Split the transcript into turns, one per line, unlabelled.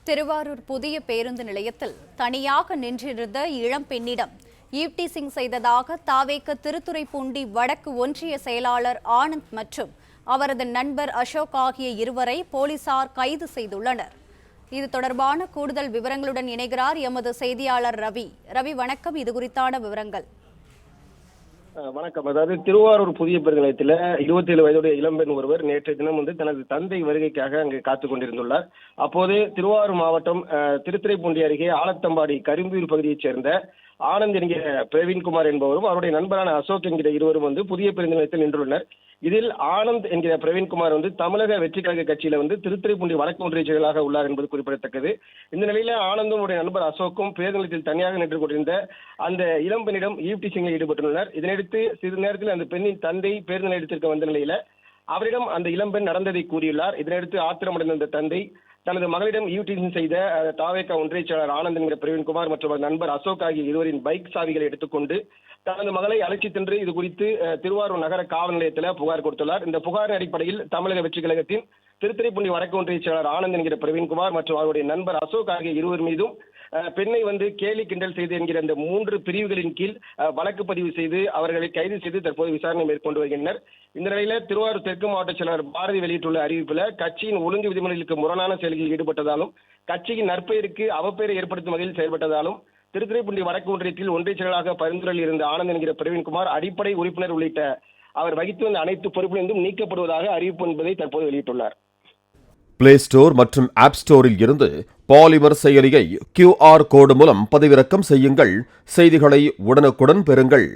திருவாரூர் புதிய பேருந்து நிலையத்தில் தனியாக நின்றிருந்த இளம் பெண்ணிடம் ஈவ்டீசிங் செய்ததாக தாவேக திருத்துறைப்பூண்டி வடக்கு ஒன்றிய செயலாளர் ஆனந்த் மற்றும் அவரது நண்பர் அசோக் ஆகிய இருவரை போலீசார் கைது செய்துள்ளனர். இது தொடர்பான கூடுதல் விவரங்களுடன் இணைகிறார் எமது செய்தியாளர் ரவி. ரவி, வணக்கம். இது குறித்தான விவரங்கள்.
வணக்கம். அதாவது திருவாரூர் புதிய பேருந்து நிலையத்தில் 27 வயதுடைய இளம்பெண் ஒருவர் நேற்றைய தினம் தனது தந்தை வருகைக்காக அங்கு காத்துக் கொண்டிருந்துள்ளார். அப்போது திருவாரூர் மாவட்டம் திருத்துறைப்பூண்டி அருகே ஆலத்தம்பாடி கரும்பூர் பகுதியைச் சேர்ந்த ஆனந்த் என்கிற பிரவீன்குமார் என்பவரும் அவருடைய நண்பரான அசோக் என்கிற இருவரும் புதிய பேருந்து நிலையத்தில் நின்றுள்ளனர். இதில் ஆனந்த் என்கிற பிரவீன்குமார் தமிழக வெற்றி கழக கட்சியில திருத்துறைப்பூண்டி வடக்கு ஒன்றிய செயலாக உள்ளார் என்பது குறிப்பிடத்தக்கது. இந்த நிலையில ஆனந்தும் நண்பர் அசோக்கும் பேருந்து நிலையத்தில் தனியாக நின்று கொண்டிருந்த அந்த இளம்பெண்ணிடம் ஈவ்டீசிங்கில் ஈடுபட்டுள்ளனர். இதனையடுத்து சிறிது நேரத்தில் அந்த பெண்ணின் தந்தை பேருந்து நிலையத்திற்கு வந்த நிலையில அவரிடம் அந்த இளம்பெண் நடந்ததை கூறியுள்ளார். இதனையடுத்து ஆத்திரமடைந்த அந்த தந்தை தனது மகளிடம் ஈவ்டீசிங் செய்த தாவேக ஒன்றிய செயலாளர் ஆனந்த் என்கிற பிரவீன்குமார் மற்றும் நண்பர் அசோக் ஆகிய இருவரின் பைக் சாவிகளை எடுத்துக்கொண்டு தனது மகளை அழைச்சி சென்று இது குறித்து திருவாரூர் நகர காவல் நிலையத்தில் புகார் கொடுத்துள்ளார். இந்த புகாரின் அடிப்படையில் தமிழக வெற்றி கழகத்தின் திருத்துறைப்பூண்டி வடக்கு ஒன்றிய செயலாளர் ஆனந்த் என்கிற பிரவீன்குமார் மற்றும் அவருடைய நண்பர் அசோக் ஆகிய இருவர் மீதும் பெண்ணை கேலி கிண்டல் செய்து என்கிற இந்த 3 பிரிவுகளின் கீழ் வழக்கு பதிவு செய்து அவர்களை கைது செய்து தற்போது விசாரணை மேற்கொண்டு வருகின்றனர். இந்த நிலையில திருவாரூர் தெற்கு மாவட்ட செயலாளர் பாரதி வெளியிட்டுள்ள அறிவிப்புல கட்சியின் ஒழுங்கு விதிமுறைகளுக்கு முரணான செயல்களில் ஈடுபட்டதாலும் கட்சியின் நற்பெயருக்கு அவப்பெயரை ஏற்படுத்தும் வகையில் செயல்பட்டதாலும் திருத்துறைப்பூண்டி வடக்கு ஒன்றியத்தில் ஒன்றிய செயலாளராக பரிந்துரையில் இருந்த ஆனந்த் என்கிற பிரவீன்குமார் அடிப்படை உறுப்பினர் உள்ளிட்ட அவர் வகித்து வந்த அனைத்து பொறுப்பிலிருந்தும் நீக்கப்படுவதாக அறிவிப்பு என்பதை தற்போது வெளியிட்டுள்ளார்.
பிளே ஸ்டோர் மற்றும் ஆப் ஸ்டோரில் இருந்து பாலிமர் செயலியை QR கோடு மூலம் பதிவிறக்கம் செய்யுங்கள். செய்திகளை உடனுக்குடன் பெறுங்கள்.